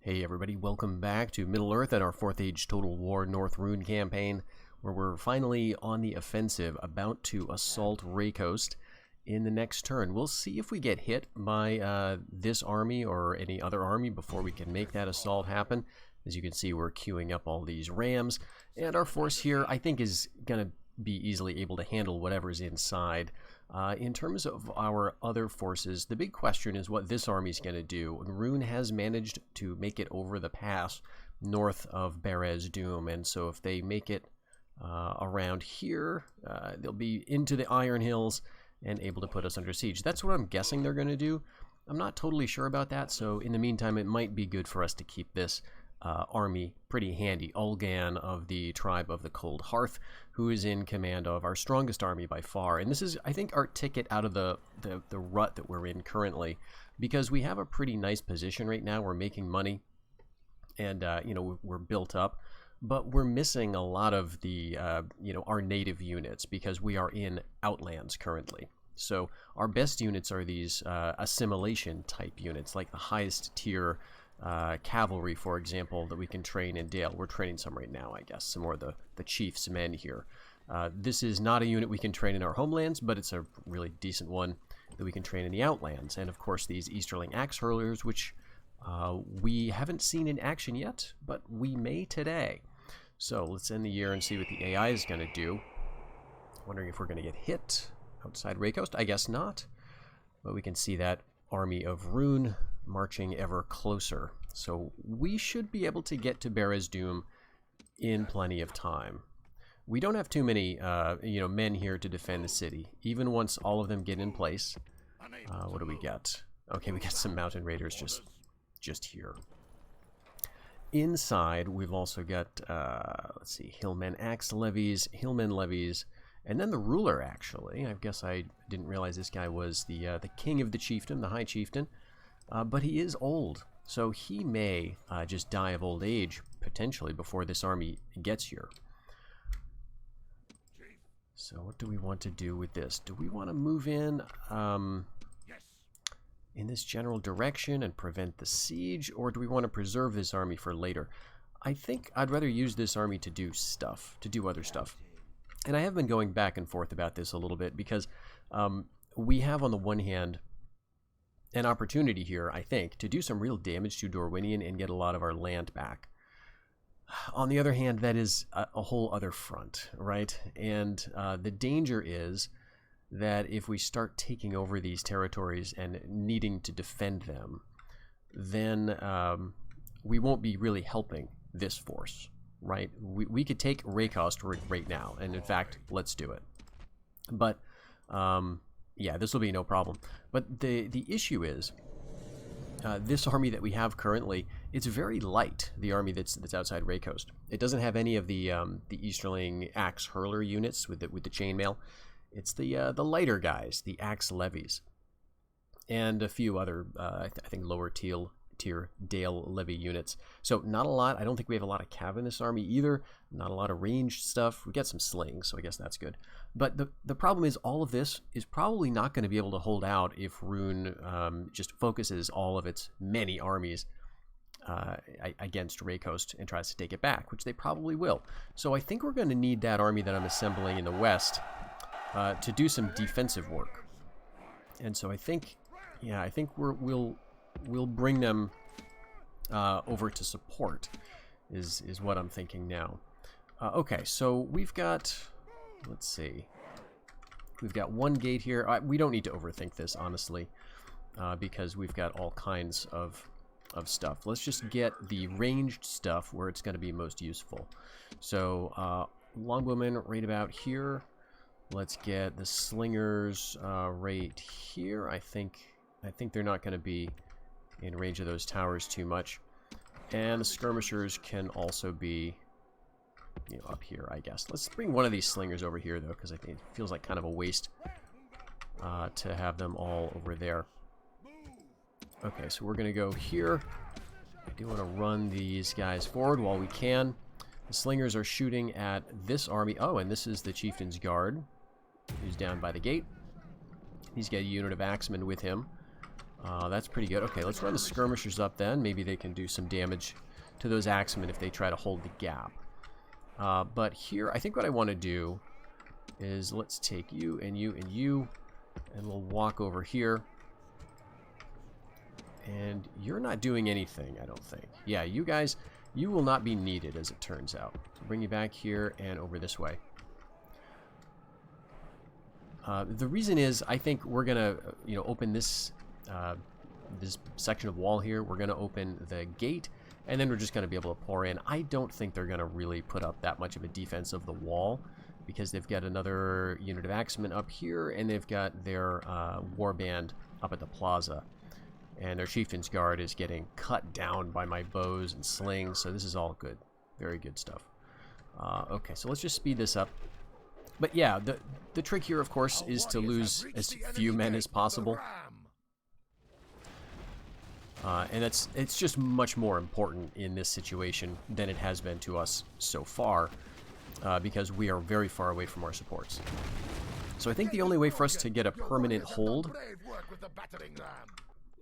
Hey everybody, welcome back to Middle-earth and our 4th Age Total War North Rhun campaign, where we're finally on the offensive, about to assault Raycoast in the next turn. We'll see if we get hit by this army or any other army before we can make that assault happen. As you can see, we're queuing up all these rams, and our force here I think is going to be easily able to handle whatever's inside. In terms of our other forces, the big question is what this army is going to do. Rhun has managed to make it over the pass north of Berez Doom, and so if they make it around here, they'll be into the Iron Hills and able to put us under siege. That's what I'm guessing they're going to do. I'm not totally sure about that, so in the meantime, it might be good for us to keep this army pretty handy. Ulgan of the Tribe of the Cold Hearth, who is in command of our strongest army by far. And this is, I think, our ticket out of the rut that we're in currently, because we have a pretty nice position right now. We're making money, and you know, we're built up, but we're missing a lot of the you know, our native units because we are in Outlands currently. So our best units are these assimilation type units, like the highest tier cavalry, for example, that we can train in Dale. We're training some right now, I guess, some more of the chief's men here. This is not a unit we can train in our homelands, but it's a really decent one that we can train in the Outlands. And of course these Easterling axe hurlers, which we haven't seen in action yet, but we may today. So let's end the year and see what the AI is going to do. Wondering if we're going to get hit outside Raycoast. I guess not, but we can see that army of Rhun marching ever closer. So we should be able to get to Berez Doom in plenty of time. We don't have too many you know, men here to defend the city. Even once all of them get in place. What do we get? Okay, we got some mountain raiders just here. Inside, we've also got let's see, hillmen axe levies, hillmen levies, and then the ruler. Actually, I guess I didn't realize this guy was the king of the chieftain, the high chieftain. But he is old, so he may just die of old age, potentially, before this army gets here. So what do we want to do with this? Do we want to move in this general direction and prevent the siege, or do we want to preserve this army for later? I think I'd rather use this army to do stuff, to do other stuff. And I have been going back and forth about this a little bit, because we have, on the one hand, an opportunity here, I think, to do some real damage to Dorwinion and get a lot of our land back. On the other hand, that is a whole other front, right? And the danger is that if we start taking over these territories and needing to defend them, then we won't be really helping this force, right? We could take Raycoast right now, and in fact, let's do it. But yeah, this will be no problem. But the issue is, this army that we have currently, it's very light, the army that's outside Raycoast. It doesn't have any of the Easterling axe hurler units with the chainmail. It's the lighter guys, the axe levies, and a few other, I think, lower tier Dale levy units. So not a lot. I don't think we have a lot of cav in this army either. Not a lot of ranged stuff. We got some slings, so I guess that's good. But the problem is, all of this is probably not going to be able to hold out if Rhun just focuses all of its many armies against Raycoast and tries to take it back, which they probably will. So I think we're going to need that army that I'm assembling in the west to do some defensive work. And so I think, yeah, I think we'll bring them over to support, is what I'm thinking now. Okay, so we've got, let's see, we've got one gate here. We don't need to overthink this, honestly, because we've got all kinds of stuff. Let's just get the ranged stuff where it's going to be most useful. So longbowmen right about here. Let's get the slingers right here. I think they're not going to be in range of those towers too much, and the skirmishers can also be, you know, up here, I guess. Let's bring one of these slingers over here, though, because I think it feels like kind of a waste to have them all over there. Okay, so we're going to go here. I do want to run these guys forward while we can. The slingers are shooting at this army. Oh, and this is the chieftain's guard, who's down by the gate. He's got a unit of axemen with him. That's pretty good. Okay, let's run the skirmishers up then. Maybe they can do some damage to those axemen if they try to hold the gap. But here, I think what I want to do is let's take you and you and you, and we'll walk over here. And you're not doing anything, I don't think. Yeah, you guys, you will not be needed, as it turns out. So bring you back here and over this way. The reason is, I think we're gonna, open this this section of wall here. We're gonna open the gate, and then we're just gonna be able to pour in. I don't think they're gonna really put up that much of a defense of the wall, because they've got another unit of axemen up here, and they've got their warband up at the plaza. And their chieftain's guard is getting cut down by my bows and slings, so this is all good. Very good stuff. Okay, so let's just speed this up. But yeah, the trick here, of course, is to lose as few men as possible. And it's just much more important in this situation than it has been to us so far, because we are very far away from our supports. So I think the only way for us to get a permanent hold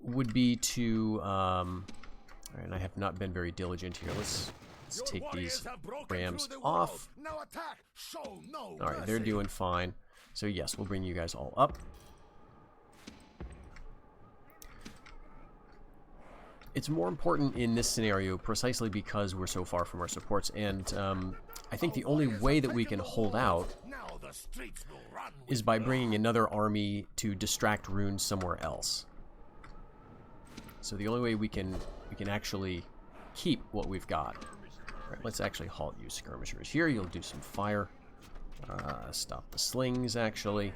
would be to, and I have not been very diligent here. Let's take these rams off. Alright, they're doing fine. So yes, we'll bring you guys all up. It's more important in this scenario precisely because we're so far from our supports, and I think the only way that we can hold out is by bringing another army to distract Rhun somewhere else. So the only way we can actually keep what we've got. All right, let's actually halt you skirmishers here. You'll do some fire. Stop the slings, actually.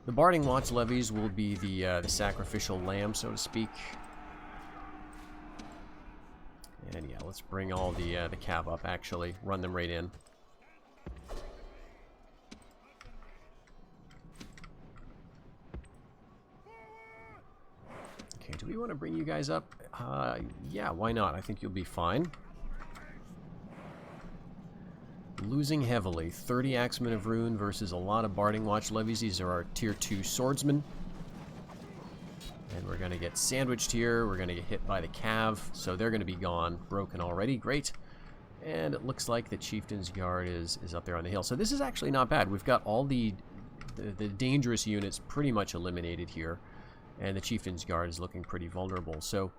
The Barding Watch levies will be the sacrificial lamb, so to speak. And yeah, let's bring all the cav up, actually. Run them right in. Okay, do we want to bring you guys up? Yeah, why not? I think you'll be fine. Losing heavily. 30 Axemen of Rhun versus a lot of Barding Watch levies. These are our tier 2 swordsmen. And we're going to get sandwiched here. We're going to get hit by the cav. So they're going to be gone. Broken already. Great. And it looks like the Chieftain's Guard is up there on the hill. So this is actually not bad. We've got all the dangerous units pretty much eliminated here. And the Chieftain's Guard is looking pretty vulnerable. So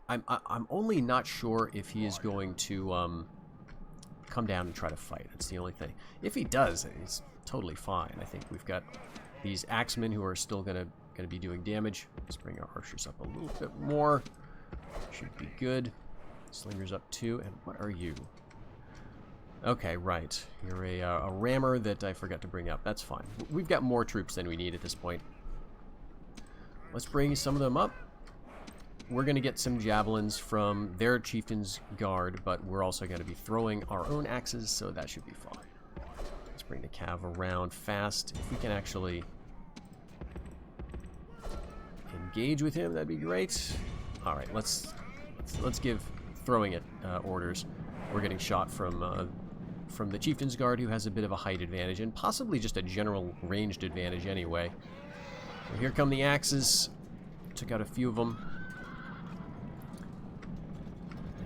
I'm only not sure if he is going to come down and try to fight. That's the only thing. If he does, it's totally fine. I think we've got these axemen who are still gonna be doing damage. Let's bring our archers up a little bit more. Should be good. Slingers up too. And what are you? Okay, right. You're a rammer that I forgot to bring up. That's fine. We've got more troops than we need at this point. Let's bring some of them up. We're going to get some javelins from their Chieftain's Guard, but we're also going to be throwing our own axes, so that should be fine. Let's bring the cav around fast. If we can actually engage with him, that'd be great. All right, let's give throwing it orders. We're getting shot from the Chieftain's Guard, who has a bit of a height advantage and possibly just a general ranged advantage anyway. So here come the axes. Took out a few of them.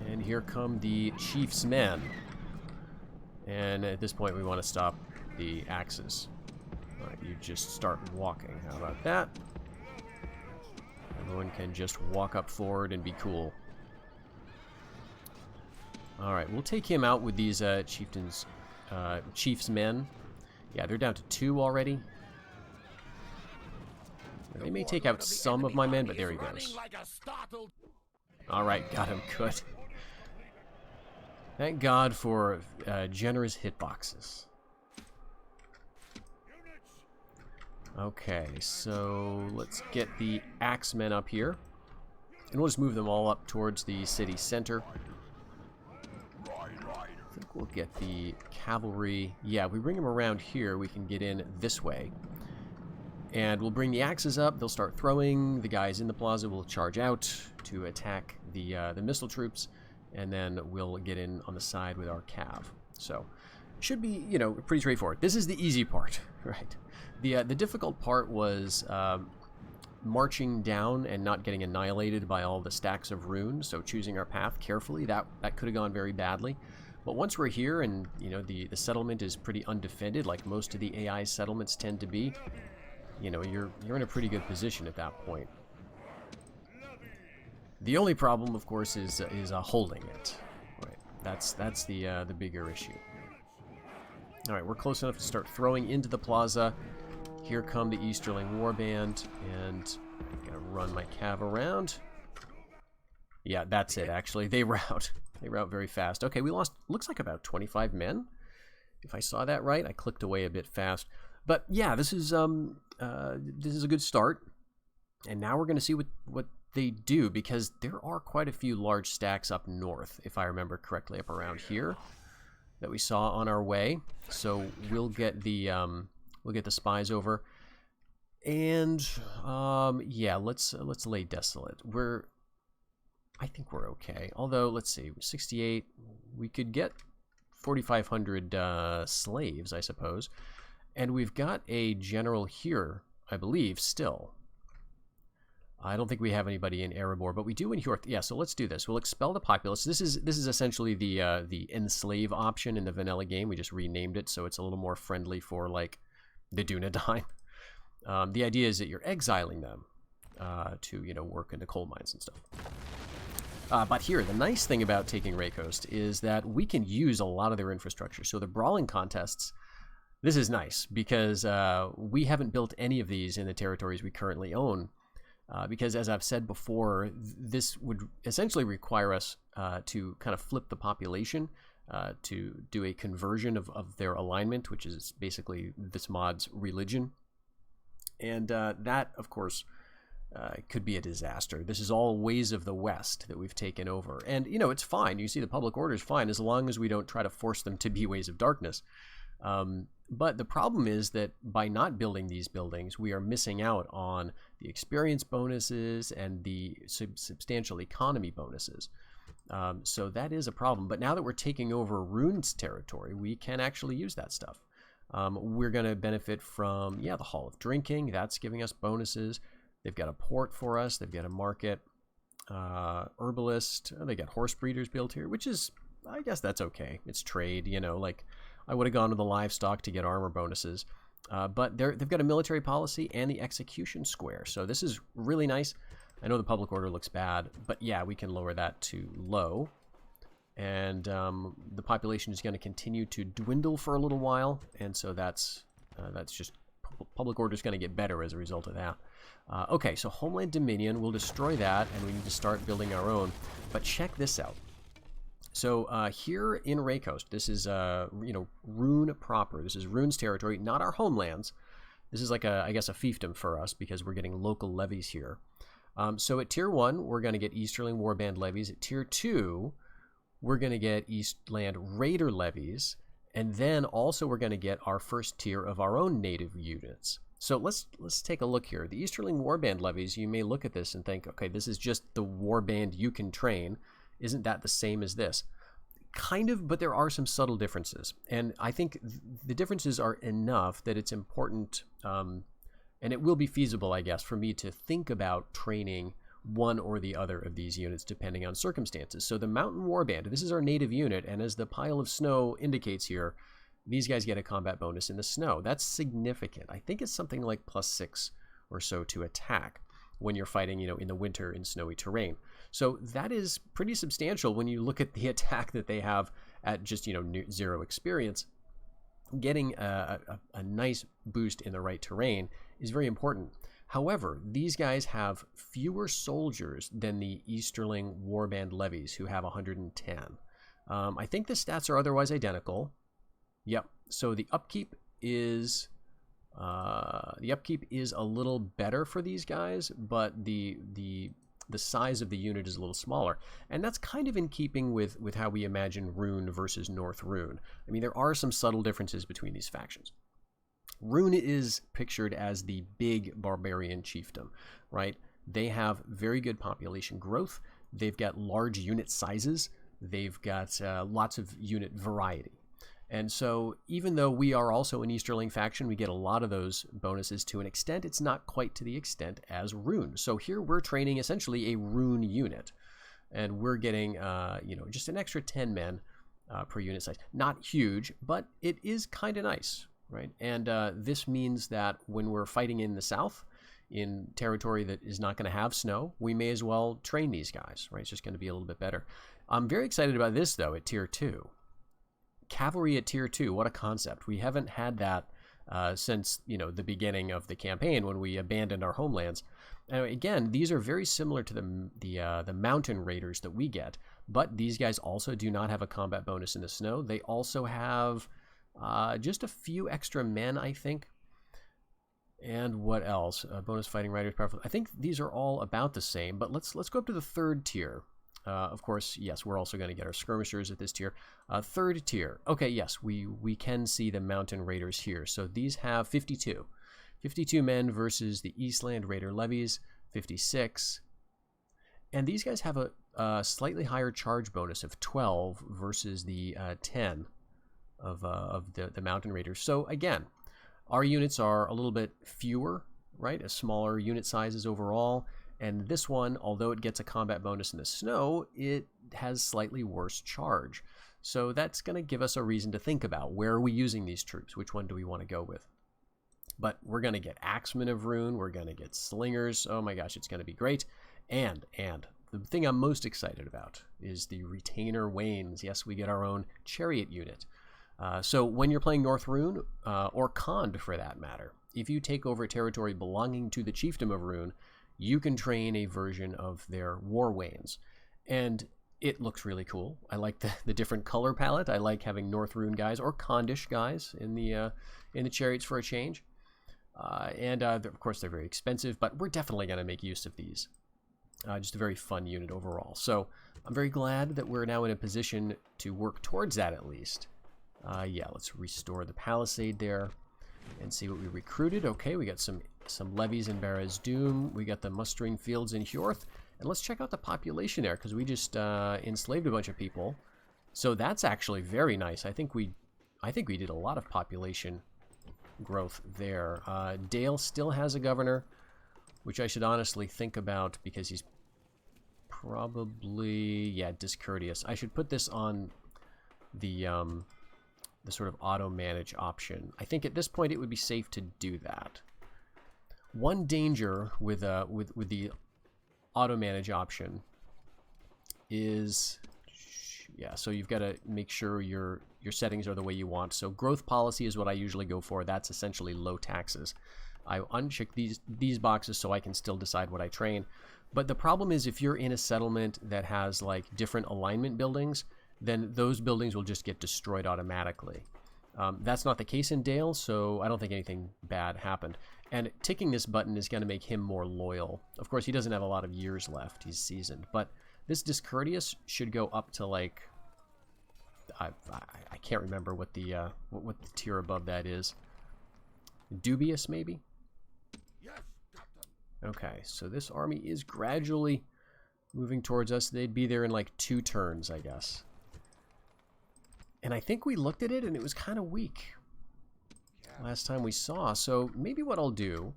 And here come the chief's men. And at this point we want to stop the axes. Alright, you just start walking. How about that? Everyone can just walk up forward and be cool. Alright, we'll take him out with these chief's men. Yeah, they're down to 2 already. They may take out some of my men, but there he goes. Alright, got him. Good. Thank God for generous hitboxes. Okay, so let's get the axemen up here. And we'll just move them all up towards the city center. I think we'll get the cavalry. Yeah, if we bring them around here, we can get in this way. And we'll bring the axes up. They'll start throwing. The guys in the plaza will charge out to attack the missile troops. And then we'll get in on the side with our cav. So, should be, pretty straightforward. This is the easy part, right? The difficult part was marching down and not getting annihilated by all the stacks of Rhun, so choosing our path carefully, that could have gone very badly. But once we're here and, you know, the settlement is pretty undefended, like most of the AI settlements tend to be, you know, you're in a pretty good position at that point. The only problem, of course, is holding it. Right. That's the bigger issue. All right, we're close enough to start throwing into the plaza. Here come the Easterling Warband, and I'm gonna run my cav around. Yeah, that's it. Actually, they rout. They rout very fast. Okay, we lost, looks like about 25 men. If I saw that right, I clicked away a bit fast. But yeah, this is a good start. And now we're going to see what they do, because there are quite a few large stacks up north, if I remember correctly, up around here that we saw on our way. So we'll get the spies over, and yeah, let's lay desolate. I think we're okay. Although, let's see, 68, we could get 4,500 slaves, I suppose. And we've got a general here, I believe, still. I don't think we have anybody in Erebor, but we do in Hjorth. Yeah, so let's do this. We'll expel the populace. This is essentially the enslave option in the vanilla game. We just renamed it, so it's a little more friendly for, like, the Dunedain. The idea is that you're exiling them to, you know, work in the coal mines and stuff. But here, the nice thing about taking Raycoast is that we can use a lot of their infrastructure. So the brawling contests, this is nice, because we haven't built any of these in the territories we currently own. Because, as I've said before, this would essentially require us to kind of flip the population, to do a conversion of their alignment, which is basically this mod's religion. And that, of course, could be a disaster. This is all ways of the West that we've taken over. And, you know, it's fine. You see, the public order is fine as long as we don't try to force them to be ways of darkness. But the problem is that by not building these buildings, we are missing out on the experience bonuses and the substantial economy bonuses. So that is a problem. But now that we're taking over Rhun's territory, we can actually use that stuff. We're going to benefit from, yeah, the Hall of Drinking. That's giving us bonuses. They've got a port for us. They've got a market. Herbalist. They got horse breeders built here, which is, I guess that's okay. It's trade, you know, like I would have gone to the livestock to get armor bonuses. But they've got a military policy and the execution square. So this is really nice. I know the public order looks bad, but yeah, we can lower that to low. And the population is going to continue to dwindle for a little while. And so that's just, public order is going to get better as a result of that. Okay, so Homeland Dominion, we'll destroy that, and we need to start building our own. But check this out. So here in Raycoast, this is, you know, Rhun proper. This is Rhun's territory, not our homelands. This is like, I guess, a fiefdom for us because we're getting local levies here. So at Tier 1, we're going to get Easterling Warband levies. At Tier 2, we're going to get Eastland Raider levies. And then also we're going to get our first tier of our own native units. So let's take a look here. The Easterling Warband levies, you may look at this and think, okay, this is just the warband you can train. Isn't that the same as this? Kind of, but there are some subtle differences. And I think the differences are enough that it's important, and it will be feasible, I guess, for me to think about training one or the other of these units depending on circumstances. So the Mountain Warband, this is our native unit, and as the pile of snow indicates here, these guys get a combat bonus in the snow. That's significant. I think it's something like +6 or so to attack when you're fighting, you know, in the winter in snowy terrain. So that is pretty substantial when you look at the attack that they have at just, you know, 0 experience. Getting a nice boost in the right terrain is very important. However, these guys have fewer soldiers than the Easterling Warband levies, who have 110. I think the stats are otherwise identical. Yep. So the upkeep is a little better for these guys, but the size of the unit is a little smaller, and that's kind of in keeping with how we imagine Rhun versus North Rhun. I mean, there are some subtle differences between these factions. Rhun is pictured as the big barbarian chiefdom, right? They have very good population growth. They've got large unit sizes. They've got lots of unit variety. And so even though we are also an Easterling faction, we get a lot of those bonuses to an extent. It's not quite to the extent as Rhun. So here we're training essentially a Rhun unit. And we're getting, just an extra 10 men per unit size. Not huge, but it is kind of nice, right? And this means that when we're fighting in the south, in territory that is not going to have snow, we may as well train these guys, right? It's just going to be a little bit better. I'm very excited about this, though, at Tier 2. Cavalry at Tier 2, what a concept. We haven't had that since, the beginning of the campaign when we abandoned our homelands. Again, these are very similar to the mountain raiders that we get, but these guys also do not have a combat bonus in the snow. They also have just a few extra men, I think. And what else? Bonus fighting riders, powerful. I think these are all about the same, but let's go up to the 3rd tier. Of course, yes, we're also going to get our skirmishers at this tier. 3rd tier. Okay, yes, we can see the mountain raiders here. So these have 52. 52 men versus the Eastland Raider levies, 56. And these guys have a slightly higher charge bonus of 12 versus the 10 of the mountain raiders. So again, our units are a little bit fewer, right? A smaller unit sizes overall. And this one, although it gets a combat bonus in the snow, it has slightly worse charge. So that's going to give us a reason to think about where are we using these troops? Which one do we want to go with? But we're going to get Axemen of Rhun. We're going to get Slingers. Oh my gosh, it's going to be great. And the thing I'm most excited about is the Retainer Wains. Yes, we get our own chariot unit. So when you're playing North Rhun, or Khand for that matter, if you take over a territory belonging to the Chiefdom of Rhun, you can train a version of their War Wains. And it looks really cool. I like the different color palette. I like having North Rhun guys or Khandish guys in the chariots for a change. Of course, they're very expensive, but we're definitely going to make use of these. Just a very fun unit overall. So I'm very glad that we're now in a position to work towards that at least. Yeah, let's restore the palisade there and see what we recruited. Okay, we got some levies in Barez Doom. We got the mustering fields in Hjorth. And let's check out the population there, because we just enslaved a bunch of people. So that's actually very nice. I think we did a lot of population growth there. Dale still has a governor, which I should honestly think about, because he's probably, yeah, discourteous. I should put this on the sort of auto-manage option. I think at this point it would be safe to do that. One danger with the auto-manage option is, yeah, so you've got to make sure your settings are the way you want. So growth policy is what I usually go for. That's essentially low taxes. I uncheck these boxes so I can still decide what I train. But the problem is, if you're in a settlement that has like different alignment buildings, then those buildings will just get destroyed automatically. That's not the case in Dale, so I don't think anything bad happened. And ticking this button is going to make him more loyal. Of course, he doesn't have a lot of years left. He's seasoned. But this discourteous should go up to, like, I can't remember what the tier above that is. Dubious, maybe? Okay, so this army is gradually moving towards us. They'd be there in like 2 turns, I guess. And I think we looked at it and it was kind of weak last time we saw. So maybe what I'll do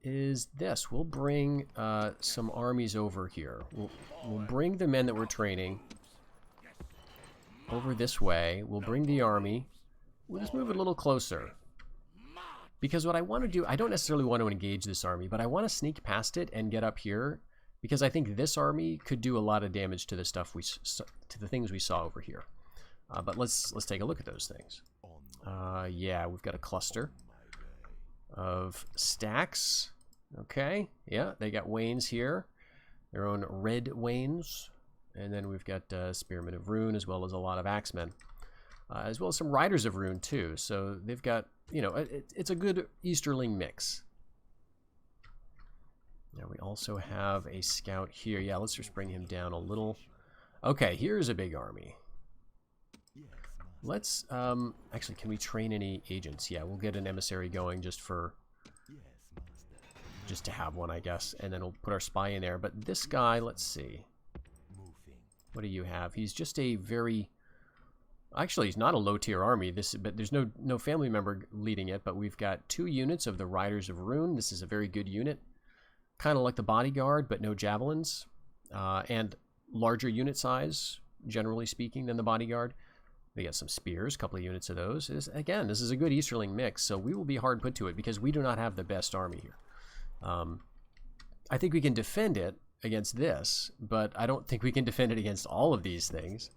is this. We'll bring some armies over here. We'll bring the men that we're training over this way. We'll bring the army. We'll just move it a little closer. Because what I want to do, I don't necessarily want to engage this army, but I want to sneak past it and get up here, because I think this army could do a lot of damage to the stuff to the things we saw over here. But let's take a look at those things. Yeah, we've got a cluster of stacks. Okay, yeah, they got wains here, their own red wains, and then we've got Spearmen of Rhun, as well as a lot of axemen, as well as some riders of Rhun too. So they've got, you know, it's a good Easterling mix. Now we also have a scout here. Yeah, let's just bring him down a little. Okay, here's a big army. Let's, actually, can we train any agents? Yeah, we'll get an emissary going just to have one, I guess. And then we'll put our spy in there. But this guy, let's see. What do you have? He's just a very Actually, it's not a low-tier army, but there's no family member leading it, but we've got 2 units of the Riders of Rhun. This is a very good unit. Kind of like the Bodyguard, but no javelins. And larger unit size, generally speaking, than the Bodyguard. They got some spears, a couple of units of those. Again, this is a good Easterling mix, so we will be hard put to it because we do not have the best army here. I think we can defend it against this, but I don't think we can defend it against all of these things.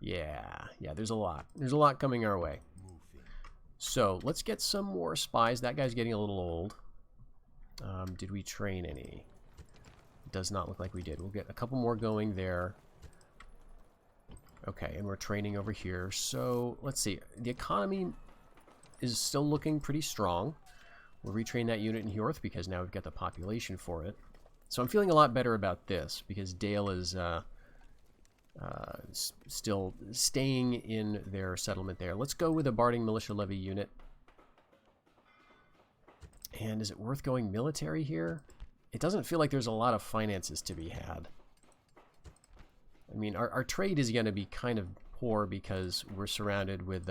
Yeah, there's a lot. There's a lot coming our way. So, let's get some more spies. That guy's getting a little old. Did we train any? Does not look like we did. We'll get a couple more going there. Okay, and we're training over here. So, let's see. The economy is still looking pretty strong. We'll retrain that unit in Hjorth because now we've got the population for it. So I'm feeling a lot better about this because Dale is still staying in their settlement there. Let's go with a Barding Militia Levy unit. And is it worth going military here? It doesn't feel like there's a lot of finances to be had. I mean, our trade is going to be kind of poor because we're surrounded with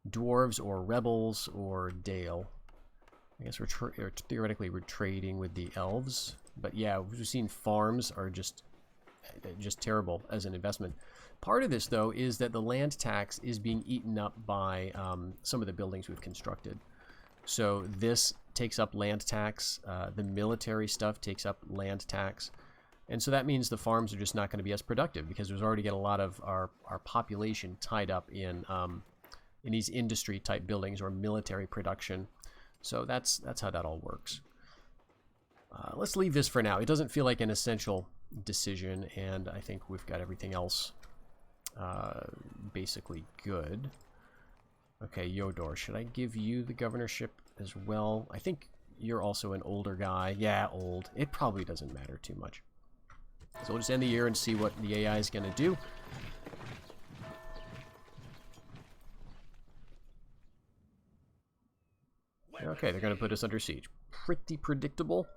dwarves or rebels or Dale. I guess theoretically we're trading with the elves. But yeah, we've seen farms are just terrible as an investment. Part of this, though, is that the land tax is being eaten up by some of the buildings we've constructed. So this takes up land tax. The military stuff takes up land tax. And so that means the farms are just not going to be as productive because there's already got a lot of our population tied up in these industry-type buildings or military production. So that's how that all works. Let's leave this for now. It doesn't feel like an essential decision, and I think we've got everything else basically good. Okay, Yodor, should I give you the governorship as well? I think you're also an older guy. Yeah, old. It probably doesn't matter too much. So we'll just end the year and see what the AI is going to do. Okay, they're going to put us under siege. Pretty predictable.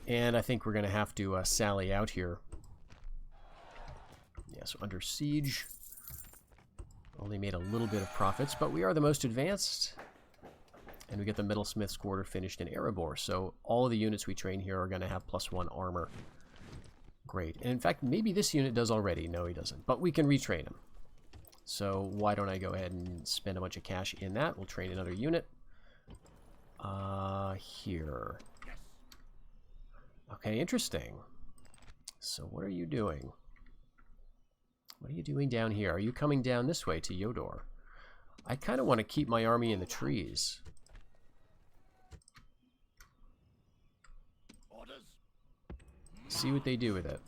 And I think we're going to have to sally out here. Yeah, so under siege. Only made a little bit of profits, but we are the most advanced. And we get the Metalsmith's Quarter finished in Erebor. So all of the units we train here are going to have +1 armor. Great. And in fact, maybe this unit does already. No, he doesn't. But we can retrain him. So why don't I go ahead and spend a bunch of cash in that? We'll train another unit. Here. Okay, interesting. So what are you doing? What are you doing down here? Are you coming down this way to Yodor? I kind of want to keep my army in the trees. See what they do with it.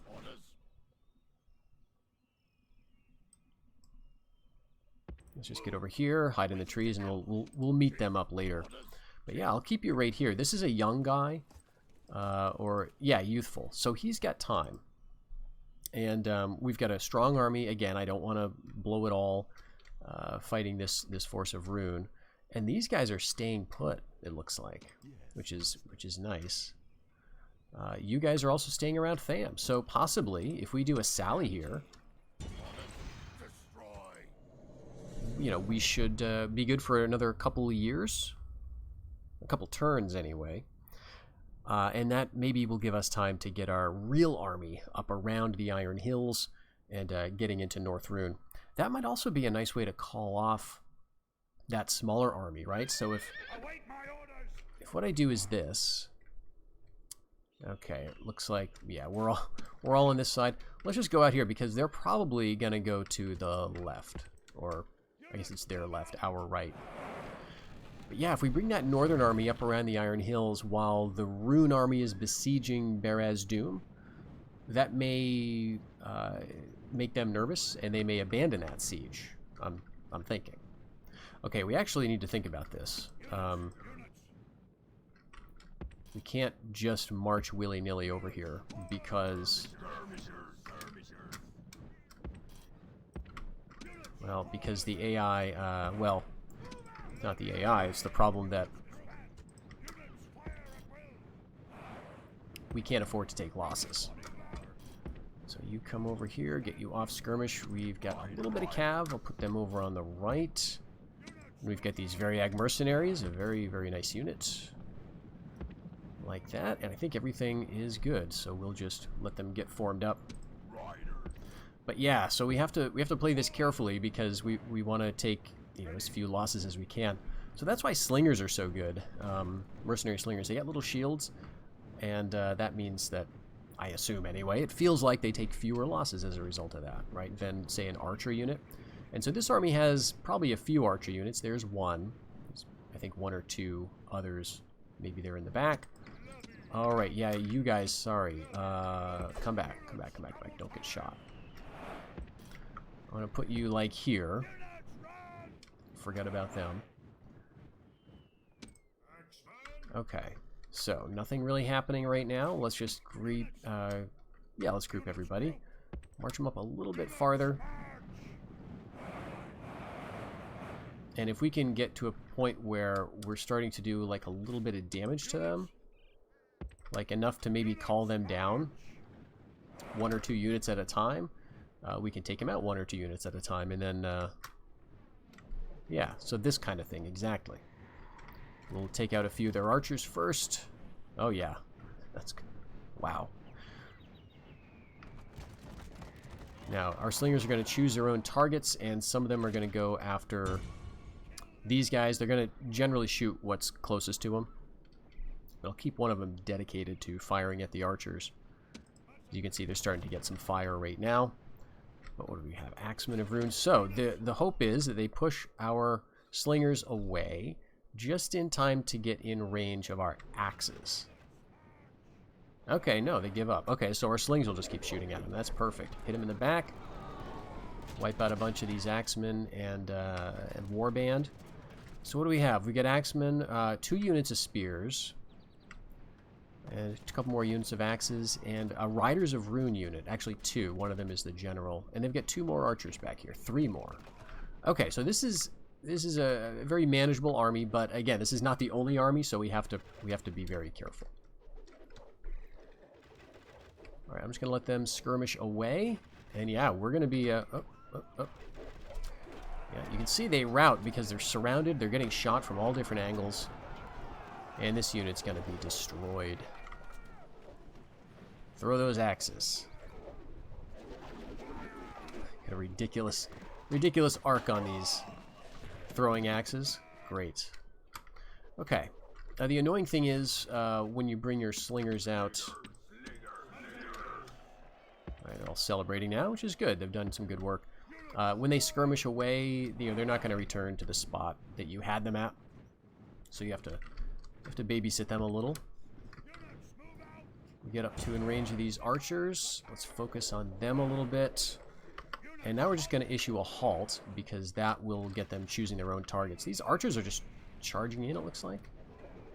Let's just get over here, hide in the trees, and we'll meet them up later. But yeah, I'll keep you right here. This is a young guy, yeah, youthful. So he's got time. And we've got a strong army. Again, I don't want to blow it all fighting this force of Rhun. And these guys are staying put, it looks like, which is nice. You guys are also staying around Tham. So possibly, if we do a sally here, you know, we should be good for another couple of years. A couple turns, anyway. And that maybe will give us time to get our real army up around the Iron Hills and getting into North Rhun. That might also be a nice way to call off that smaller army, right? So if what I do is this... Okay, it looks like, yeah, we're all on this side. Let's just go out here because they're probably going to go to the left. Or, I guess it's their left, our right. But yeah, if we bring that northern army up around the Iron Hills while the Rhun army is besieging Beraz Doom, that may make them nervous, and they may abandon that siege. I'm thinking. Okay, we actually need to think about this. We can't just march willy-nilly over here because... Well, because the AI, well, not the AI, it's the problem that we can't afford to take losses. So You come over here, get you off skirmish. We've got a little bit of cav. I'll put them over on the right. We've got these Variag mercenaries, a very, very nice unit. Like that, and I think everything is good, so we'll just let them get formed up. But yeah, so we have to play this carefully because we want to take, you know, as few losses as we can. So that's why slingers are so good. Mercenary slingers, they got little shields, and that means that, I assume anyway, it feels like they take fewer losses as a result of that, right, than, say, an archer unit. And so this army has probably a few archer units. There's one. There's, I think, one or two others. Maybe they're in the back. All right, yeah, you guys, sorry. Come back. Don't get shot. I'm going to put you, like, here. Forget about them. Okay, so nothing really happening right now. Let's just group, yeah, let's group everybody. March them up a little bit farther. And if we can get to a point where we're starting to do, like, a little bit of damage to them, like enough to maybe call them down 1 or 2 units at a time, we can take them out 1 or 2 units at a time, and then, yeah, so this kind of thing, exactly. We'll take out a few of their archers first. Oh, yeah. That's good. Wow. Now, our slingers are going to choose their own targets, and some of them are going to go after these guys. They're going to generally shoot what's closest to them. I'll keep one of them dedicated to firing at the archers. As you can see, they're starting to get some fire right now. But what do we have? Axemen of Rhun. So, the hope is that they push our slingers away just in time to get in range of our axes. Okay, no, they give up. Okay, so our slings will just keep shooting at them. That's perfect. Hit them in the back. Wipe out a bunch of these axemen and warband. So what do we have? We get axemen, 2 units of spears, and a couple more units of axes, and a Riders of Rhun unit. Actually 2. One of them is the general. And they've got 2 more archers back here. 3 more. Okay, so this is a very manageable army, but again, this is not the only army, so we have to be very careful. All right, I'm just gonna let them skirmish away, and yeah, we're gonna be Yeah, you can see they rout because they're surrounded. They're getting shot from all different angles, and this unit's gonna be destroyed. Throw those axes. Got a ridiculous arc on these throwing axes. Great. Okay. Now the annoying thing is when you bring your slingers out. Alright, they're all celebrating now, which is good. They've done some good work. When they skirmish away, you know, they're not going to return to the spot that you had them at. So you have to babysit them a little. We get up to in range of these archers. Let's focus on them a little bit. And now we're just going to issue a halt, because that will get them choosing their own targets. These archers are just charging in, it looks like.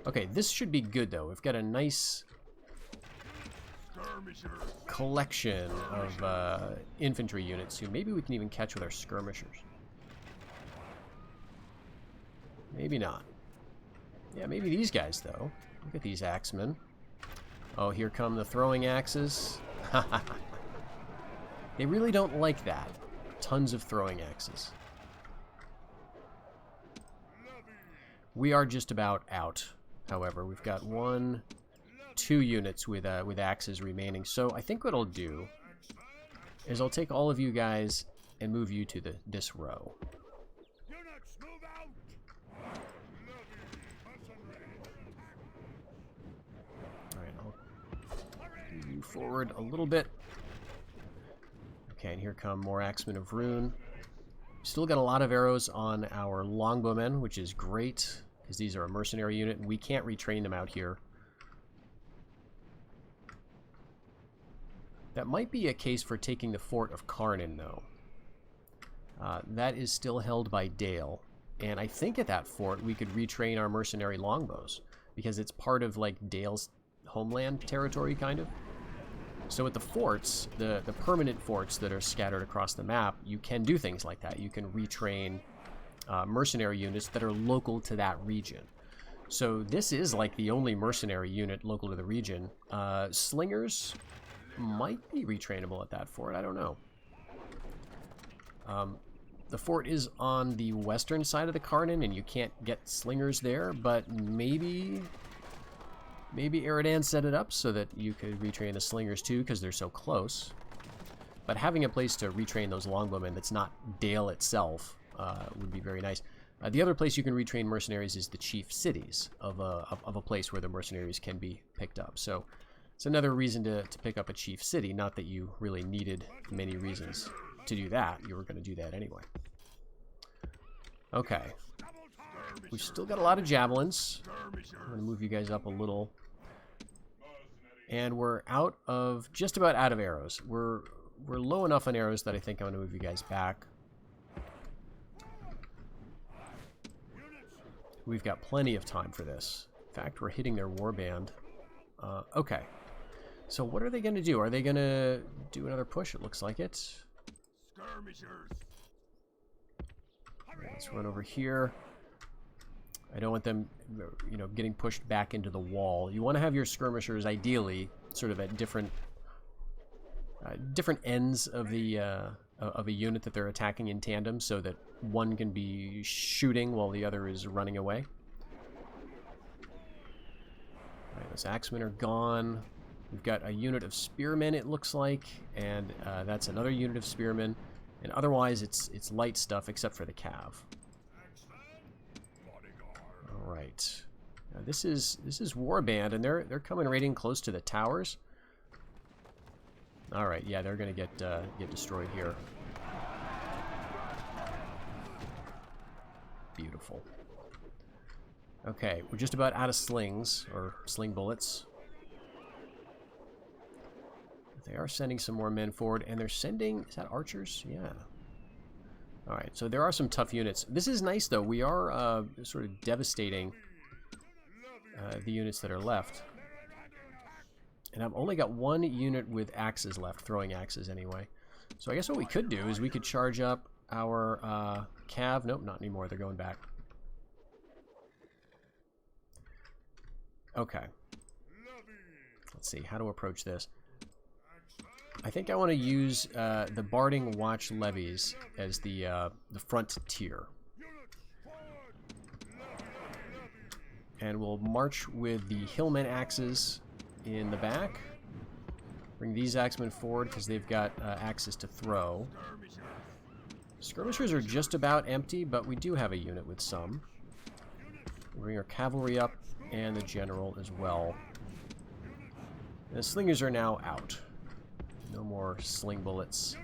Okay, this should be good, though. We've got a nice collection of infantry units, who maybe we can even catch with our skirmishers. Maybe not. Yeah, maybe these guys, though. Look at these axemen. Oh, here come the throwing axes. They really don't like that. Tons of throwing axes. We are just about out, however. We've got 2 units with axes remaining. So I think what I'll do is I'll take all of you guys and move you to this row. Alright, I'll move you forward a little bit. Okay, and here come more Axemen of Rhun. Still got a lot of arrows on our longbowmen, which is great, because these are a mercenary unit, and we can't retrain them out here. That might be a case for taking the fort of Carnan, though. That is still held by Dale, and I think at that fort we could retrain our mercenary longbows, because it's part of, like, Dale's homeland territory, kind of. So at the forts, the permanent forts that are scattered across the map, you can do things like that. You can retrain mercenary units that are local to that region. So this is like the only mercenary unit local to the region. Slingers, might be retrainable at that fort. I don't know. The fort is on the western side of the Karnan, and you can't get slingers there, but maybe Eridan set it up so that you could retrain the slingers too, because they're so close. But having a place to retrain those longbowmen that's not Dale itself would be very nice. The other place you can retrain mercenaries is the chief cities of a place where the mercenaries can be picked up. So it's another reason to pick up a chief city. Not that you really needed many reasons to do that. You were going to do that anyway. Okay. We've still got a lot of javelins. I'm going to move you guys up a little. And we're just about out of arrows. We're low enough on arrows that I think I'm going to move you guys back. We've got plenty of time for this. In fact, we're hitting their warband. Okay. So what are they going to do? Are they going to do another push? It looks like it. Let's run over here. I don't want them, you know, getting pushed back into the wall. You want to have your skirmishers, ideally, sort of at different ends of a unit that they're attacking in tandem, so that one can be shooting while the other is running away. All right, those axemen are gone. We've got a unit of spearmen, it looks like, and that's another unit of spearmen. And otherwise, it's light stuff except for the cav. All right, now this is warband, and they're coming right in close to the towers. All right, yeah, they're gonna get destroyed here. Beautiful. Okay, we're just about out of slings, or sling bullets. They are sending some more men forward, and they're sending... Is that archers? Yeah. Alright, so there are some tough units. This is nice, though. We are sort of devastating the units that are left. And I've only got one unit with axes left, throwing axes anyway. So I guess what we could do is we could charge up our cav. Nope, not anymore. They're going back. Okay. Let's see how to approach this. I think I want to use the Barding Watch levies as the front tier. And we'll march with the Hillmen axes in the back. Bring these axemen forward because they've got axes to throw. Skirmishers are just about empty, but we do have a unit with some. Bring our cavalry up and the general as well. And the slingers are now out. No more sling bullets.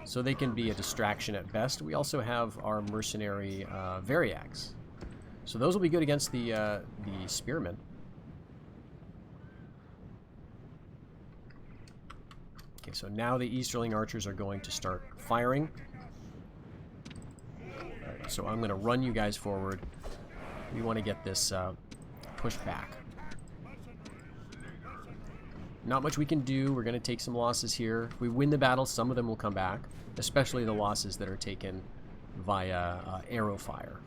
So they can be a distraction at best. We also have our mercenary Variags. So those will be good against the spearmen. Okay, so now the Easterling archers are going to start firing. Alright, so I'm going to run you guys forward. We want to get this pushed back. Not much we can do. We're going to take some losses here. If we win the battle, some of them will come back, especially the losses that are taken via arrow fire.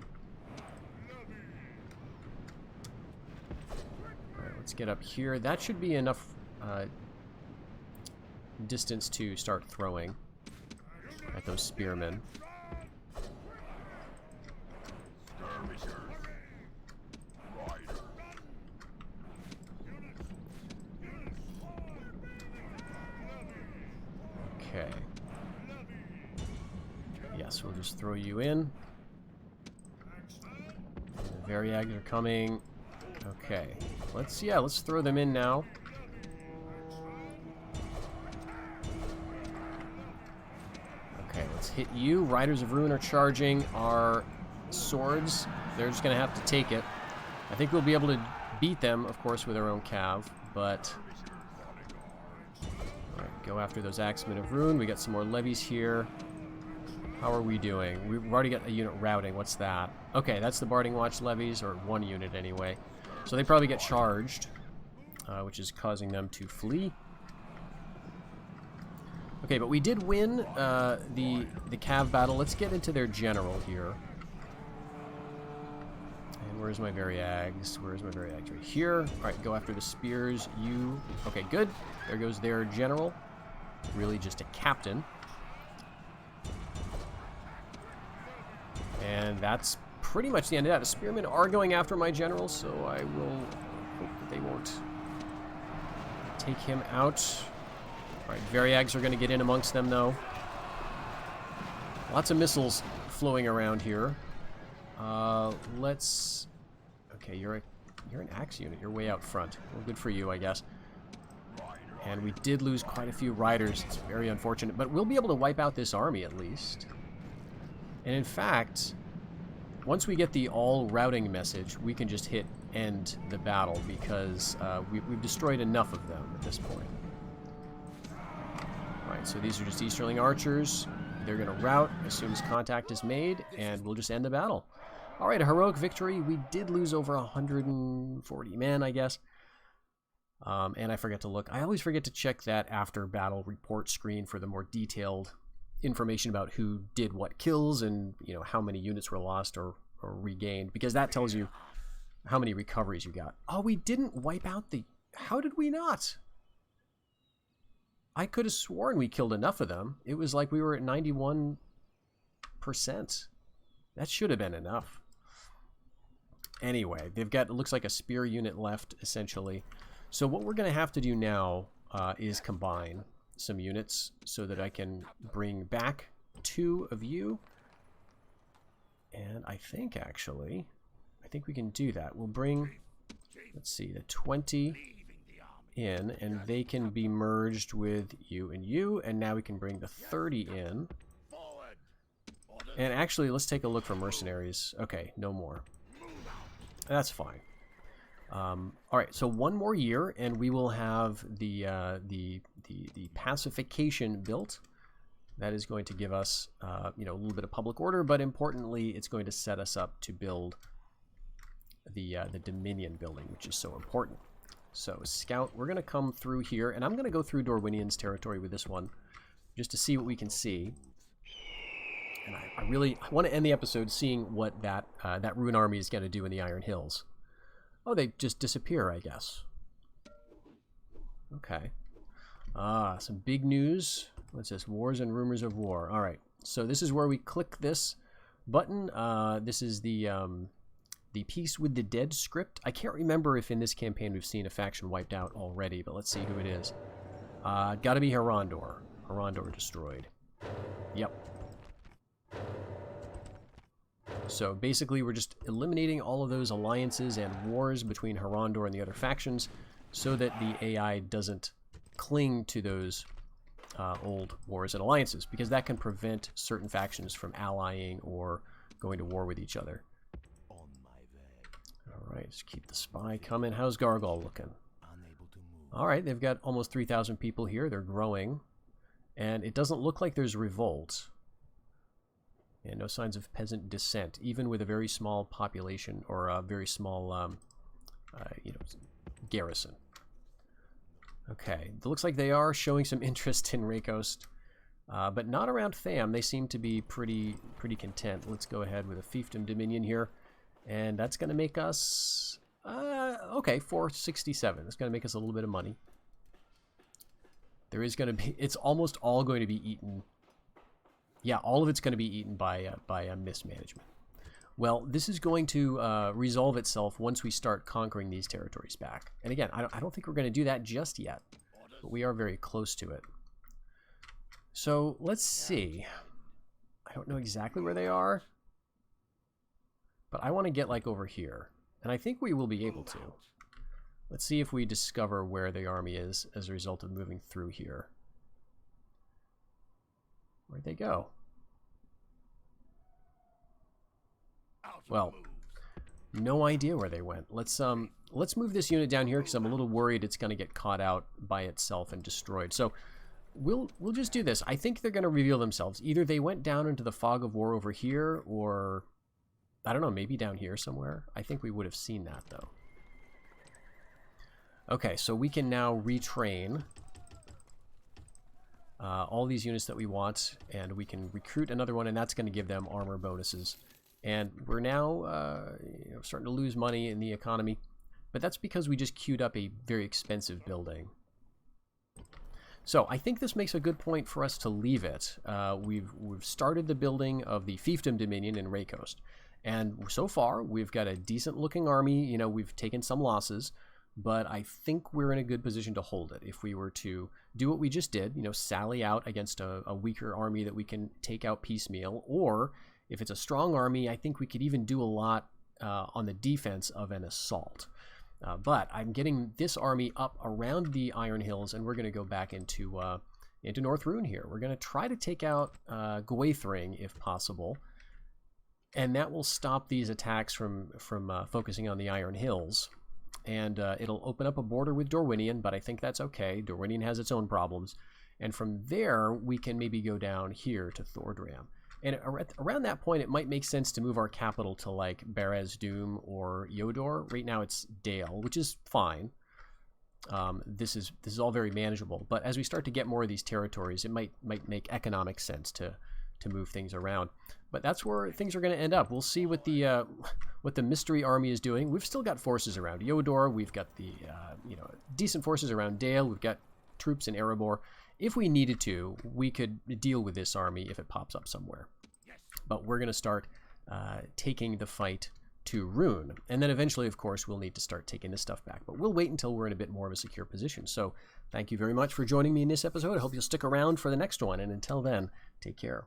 All right, let's get up here. That should be enough distance to start throwing at those spearmen. Okay. Yes, we'll just throw you in. The Variags are coming. Okay. Let's throw them in now. Okay, let's hit you. Riders of Rhun are charging our swords. They're just going to have to take it. I think we'll be able to beat them, of course, with our own cav, but... Go after those axemen of Rhun. We got some more levies here. How are we doing? We've already got a unit routing. What's that? Okay, that's the Barding Watch levies, or one unit anyway. So they probably get charged, which is causing them to flee. Okay, but we did win the cav battle. Let's get into their general here. And Where's my Variags? Where's my Variags? Right here. Alright, go after the spears. You... Okay, good. There goes their general. Really just a captain. And that's pretty much the end of that. The spearmen are going after my general, so I will hope that they won't take him out. Alright, Variags are going to get in amongst them, though. Lots of missiles flowing around here. Let's... Okay, you're an axe unit. You're way out front. Well, good for you, I guess. And we did lose quite a few riders. It's very unfortunate. But we'll be able to wipe out this army, at least. And in fact, once we get the all-routing message, we can just hit end the battle, because we've destroyed enough of them at this point. Alright, so these are just Easterling archers. They're going to rout as soon as contact is made, and we'll just end the battle. Alright, a heroic victory. We did lose over 140 men, I guess. And I forget to look. I always forget to check that after-battle report screen for the more detailed information about who did what kills and, you know, how many units were lost or regained, because that tells you how many recoveries you got. Oh, we didn't wipe out the... How did we not? I could have sworn we killed enough of them. It was like we were at 91%. That should have been enough. Anyway, they've got, it looks like a spear unit left, essentially. So what we're going to have to do now is combine some units so that I can bring back 2 of you. And I think, actually, I think we can do that. We'll bring, let's see, the 20 in, and they can be merged with you and you, and now we can bring the 30 in. And actually, let's take a look for mercenaries. Okay, no more. That's fine. All right, so 1 more year, and we will have the pacification built. That is going to give us, you know, a little bit of public order, but importantly, it's going to set us up to build the Dominion building, which is so important. So, Scout, we're going to come through here, and I'm going to go through Dorwinian's territory with this one, just to see what we can see. And I really want to end the episode seeing what that Rhun army is going to do in the Iron Hills. Oh, they just disappear, I guess. Okay. Some big news. What's this? Wars and rumors of war. All right. So this is where we click this button. This is the Peace with the Dead script. I can't remember if in this campaign we've seen a faction wiped out already, but let's see who it is. Gotta be Herondor. Herondor destroyed. Yep. So basically we're just eliminating all of those alliances and wars between Herondor and the other factions so that the AI doesn't cling to those old wars and alliances, because that can prevent certain factions from allying or going to war with each other. Alright, just keep the spy coming. How's Gargal looking? Alright, they've got almost 3,000 people here. They're growing. And it doesn't look like there's revolt. And no signs of peasant dissent, even with a very small population or a very small, you know, garrison. Okay, it looks like they are showing some interest in Rakost, but not around Tham. They seem to be pretty content. Let's go ahead with a fiefdom dominion here, and that's going to make us, okay, 467. That's going to make us a little bit of money. There is going to be, it's almost all going to be eaten. Yeah, all of it's going to be eaten by mismanagement. Well, this is going to resolve itself once we start conquering these territories back. And again, I don't think we're going to do that just yet, but we are very close to it. So let's see. I don't know exactly where they are, but I want to get like over here, and I think we will be able to. Let's see if we discover where the army is as a result of moving through here. Where'd they go? Well, no idea where they went. Let's move this unit down here because I'm a little worried it's going to get caught out by itself and destroyed. So we'll just do this. I think they're going to reveal themselves. Either they went down into the fog of war over here, or I don't know, maybe down here somewhere. I think we would have seen that though. Okay, so we can now retrain all these units that we want, and we can recruit another one, and that's going to give them armor bonuses And we're now starting to lose money in the economy. But that's because we just queued up a very expensive building. So I think this makes a good point for us to leave it. We've started the building of the fiefdom dominion in Raycoast. And so far, we've got a decent-looking army. We've taken some losses, but I think we're in a good position to hold it. If we were to do what we just did, sally out against a weaker army that we can take out piecemeal, or if it's a strong army, I think we could even do a lot on the defense of an assault. But I'm getting this army up around the Iron Hills, and we're going to go back into North Rhun here. We're going to try to take out Gwaithring if possible. And that will stop these attacks from focusing on the Iron Hills. And it'll open up a border with Dorwinion, but I think that's okay. Dorwinion has its own problems. And from there, we can maybe go down here to Thordram. And around that point, it might make sense to move our capital to, like, Barez Doom or Yodor. Right now, it's Dale, which is fine. This is all very manageable. But as we start to get more of these territories, it might make economic sense to move things around. But that's where things are going to end up. We'll see what the mystery army is doing. We've still got forces around Yodor. We've got the decent forces around Dale. We've got troops in Erebor. If we needed to, we could deal with this army if it pops up somewhere. But we're going to start taking the fight to Rhun. And then eventually, of course, we'll need to start taking this stuff back. But we'll wait until we're in a bit more of a secure position. So thank you very much for joining me in this episode. I hope you'll stick around for the next one. And until then, take care.